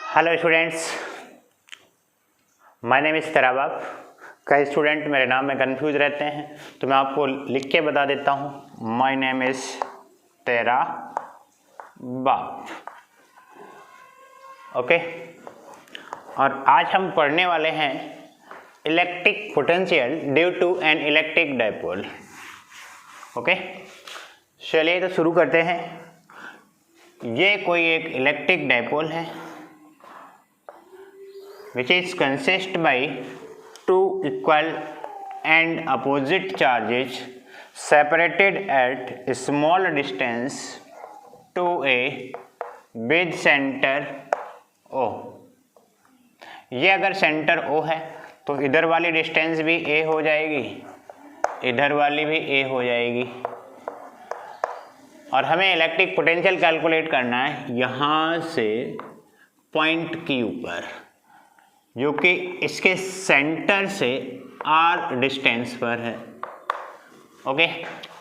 Hello students, my name is तेराबाब। कई student मेरे नाम में कंफ्यूज रहते हैं, तो मैं आपको लिख के बता देता हूँ। माय नेम इज़ तेराबाब। ओके, और आज हम पढ़ने वाले हैं electric potential due to an electric dipole. Okay, चलिए तो शुरू करते हैं। ये कोई एक इलेक्ट्रिक डाइपोल है which is consist by two equal and opposite charges separated at a small distance to a with center O। ये अगर सेंटर O है तो इधर वाली डिस्टेंस भी A हो जाएगी, इधर वाली भी A हो जाएगी। और हमें इलेक्ट्रिक पोटेंशियल कैलकुलेट करना है यहाँ से पॉइंट Q पर, जो कि इसके सेंटर से R डिस्टेंस पर है। ओके,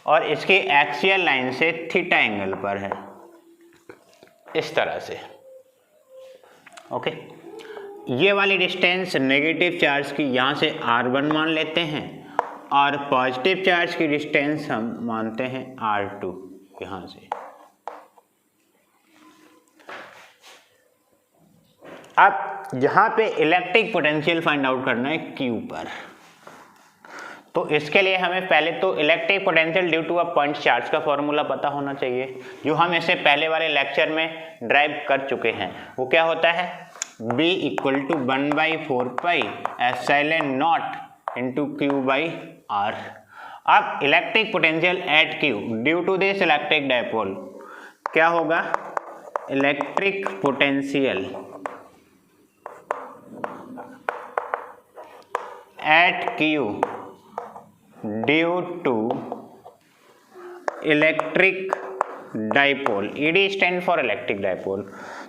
और इसकी एक्सियल लाइन से थीटा एंगल पर है, इस तरह से। ओके, ये वाली डिस्टेंस नेगेटिव चार्ज की यहाँ से R1 मान लेते हैं, और पॉजिटिव चार्ज की डिस्टेंस हम मानते हैं R2 यहाँ से। अब यहाँ पे इलेक्ट्रिक पोटेंशियल फाइंड आउट करना है Q पर, तो इसके लिए हमें पहले तो electric potential due to a point charge का फॉर्मूला पता होना चाहिए, जो हम इससे पहले वाले लेक्चर में ड्राइव कर चुके हैं। वो क्या होता है? B equal to 1/4 pi epsilon naught into Q by R। अब electric potential at Q due to this electric dipole क्या होगा? Electric potential at Q due to electric dipole, ED stand for electric dipole।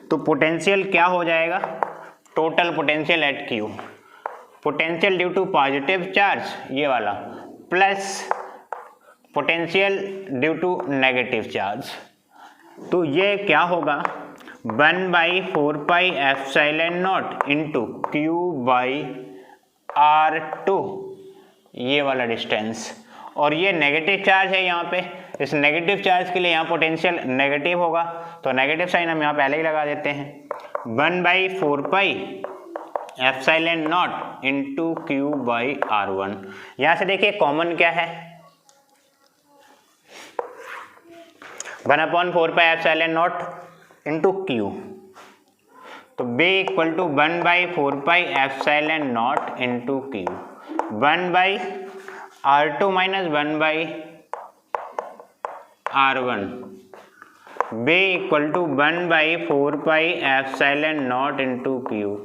तो potential क्या हो जाएगा? Total potential at Q, potential due to positive charge ये वाला, plus potential due to negative charge. तो ये क्या होगा? 1/4 pi epsilon naught into Q by R2, ये वाला डिस्टेंस। और ये नेगेटिव चार्ज है यहाँ पे, इस नेगेटिव चार्ज के लिए यहाँ पोटेंशियल नेगेटिव होगा, तो नेगेटिव साइन हम यहाँ पहले ही लगा देते हैं। 1/4 pi epsilon naught into Q by R1। यहाँ से देखिए कॉमन क्या है? 1/4 pi epsilon naught into Q, तो B equal to 1/4 pi epsilon naught into Q, 1/R2 minus 1/R1। B equal to 1/4 pi epsilon naught into Q,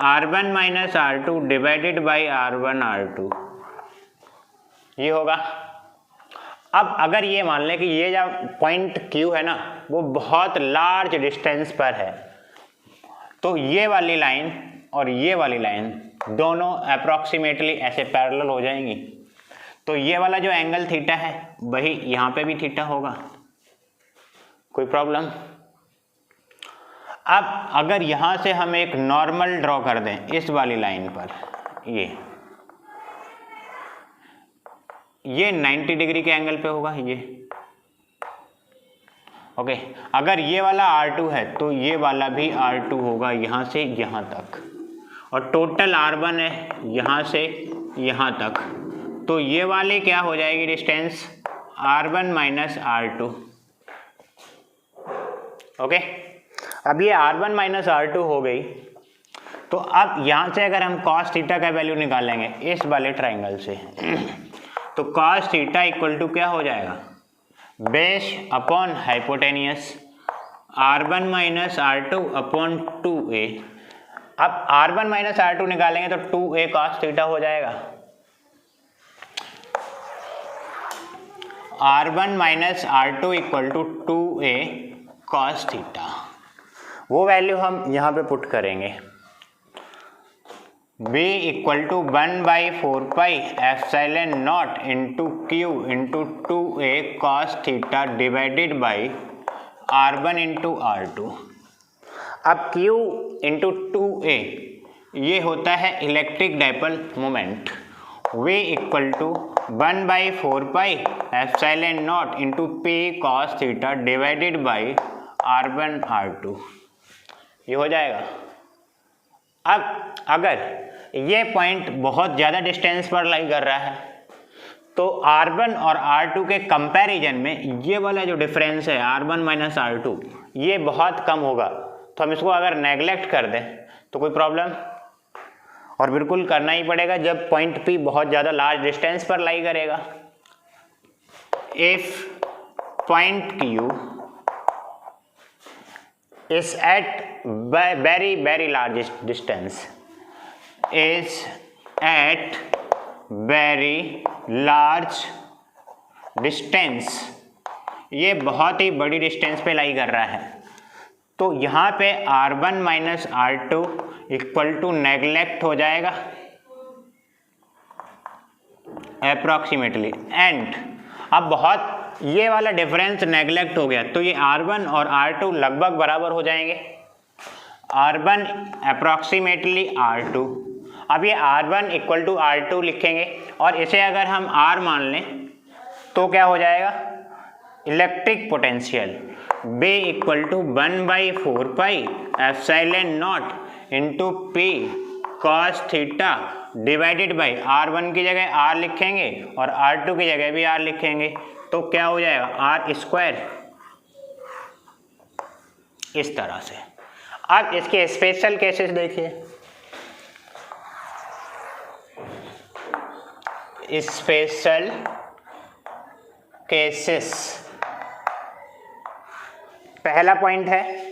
R1 minus R2 divided by R1 R2, ये होगा। अब अगर ये मान लें कि ये जो पॉइंट Q है ना, वो बहुत लार्ज डिस्टेंस पर है, तो ये वाली लाइन और ये वाली लाइन दोनों अप्रॉक्सीमेटली ऐसे पैरेलल हो जाएंगी। तो ये वाला जो एंगल थीटा है वही यहाँ पे भी थीटा होगा। कोई प्रॉब्लम? अब अगर यहाँ से हम एक नॉर्मल ड्रॉ कर दें इस वाली लाइन पर, ये 90 डिग्री के एंगल पे होगा ये। ओके, अगर ये वाला R2 है तो ये वाला भी R2 होगा यहाँ से यहाँ तक, और टोटल R1 है यहाँ से यहाँ तक, तो ये वाली क्या हो जाएगी distance? R1 minus R2। Okay, अब ये R1 माइनस R2 हो गई, तो अब यहाँ से अगर हम cos थीटा का वैल्यू निकालेंगे इस वाले ट्राइंगल से, तो cos थीटा इक्वल टू क्या हो जाएगा? Base upon hypotenuse R1 minus R2 upon 2a। अब R1 माइनस R2 निकालेंगे तो 2a cos थीटा हो जाएगा। R1 minus R2 equal to 2a cos theta, वो वैल्यू हम यहाँ पे पुट करेंगे। B equal to 1/4 pi epsilon naught into Q into 2a cos theta divided by R1 into R2। अब Q इंटू 2A ये होता है electric dipole moment, V equal to 1/4πε0 into P cos theta divided by R1 R2, ये हो जाएगा। अब अगर ये पॉइंट बहुत ज़्यादा डिस्टेंस पर लाई कर रहा है तो R1 और R2 के कंपैरिजन में ये वाला जो डिफरेंस है R1 माइनस R2 ये बहुत कम होगा। तो हम इसको अगर नेगलेक्ट कर दें तो कोई प्रॉब्लम, और बिल्कुल करना ही पड़ेगा जब पॉइंट P बहुत ज़्यादा लार्ज डिस्टेंस पर लाई करेगा। If point Q is at very large distance, is at very large distance, ये बहुत ही बड़ी डिस्टेंस पे लाई कर रहा है, तो यहाँ पे R1 minus R2 equal to neglect हो जाएगा अप्रॉक्सीमेटली। एंड अब बहुत ये वाला डिफरेंस नेगलेक्ट हो गया तो ये R1 और R2 लगभग बराबर हो जाएंगे, R1 अप्रॉक्सीमेटली R2। अब ये R1 इक्वल टू R2 लिखेंगे और इसे अगर हम R मान लें तो क्या हो जाएगा, electric potential B equal to 1/4πε0 into P cos theta divided by R1 की जगह R लिखेंगे और R2 की जगह भी R लिखेंगे, तो क्या हो जाएगा R स्क्वायर, इस तरह से। अब इसके स्पेशल केसेस देखिए, स्पेशल केसेस। पहला पॉइंट है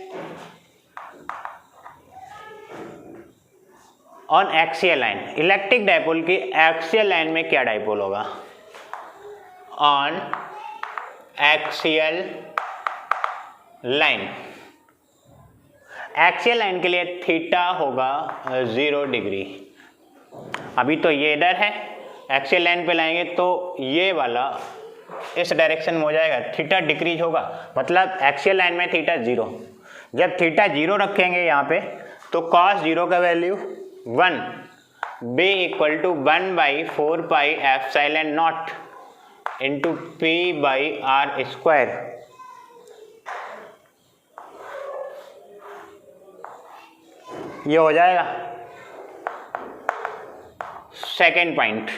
on axial line, electric dipole की एक्सियल लाइन में क्या डाइपोल होगा, on axial line, axial line के लिए थीटा होगा 0 डिग्री। अभी तो ये इधर है, एक्सियल लाइन पे लाएंगे तो ये वाला इस डायरेक्शन में हो जाएगा, थीटा डिक्रीज होगा, मतलब एक्सियल लाइन में थीटा 0। जब थीटा 0 रखेंगे यहाँ पे तो cos 0 का value 1, B equal to 1/4πε0 into P by R square. ये हो जाएगा। सेकेंड पॉइंट,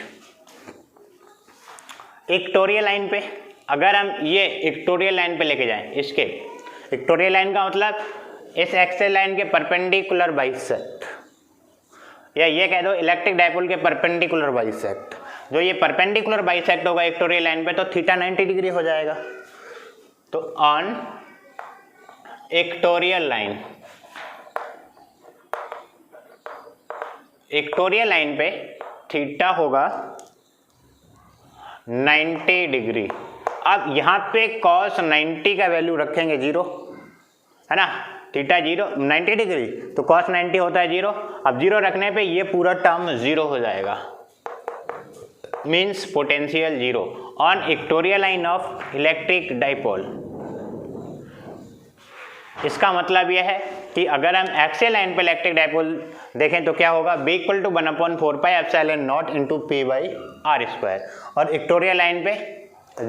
इक्वेटोरियल लाइन पे अगर हम ये इक्वेटोरियल लाइन पे लेके जाएं, इसके इक्वेटोरियल लाइन का मतलब इस एक्सियल लाइन के परपेंडिकुलर बाइसेक्ट, या ये कह दो इलेक्ट्रिक डाइपोल के परपेंडिकुलर बाइसेक्ट। जो ये परपेंडिकुलर बाइसेक्ट होगा इक्वेटोरियल लाइन पे तो थीटा 90 डिग्री हो जाएगा। तो on equatorial line, equatorial line पे थीटा होगा 90 डिग्री। अब यहाँ पे cos 90 का वैल्यू रखेंगे 0, है ना, थीटा 0 90 डिग्री तो cos 90 होता है 0। अब 0 रखने पे ये पूरा टर्म 0 हो जाएगा, means potential 0 on equatorial line of electric dipole. इसका मतलब यह है कि अगर हम एक्सियल लाइन पे इलेक्ट्रिक डाइपोल देखें तो क्या होगा, B equal to 1/4πε0 into P by R square, और इक्वेटोरियल लाइन पे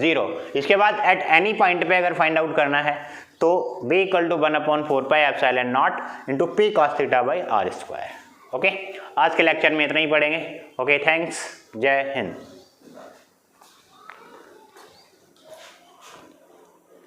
0। इसके बाद एट एनी पॉइंट पे अगर फाइंड आउट करना है तो B equal to 1/4πε0 into P cos theta by R square. Okay, आज के लेक्चर में इतना ही पढ़ेंगे। ओके, थैंक्स, जय हिंद।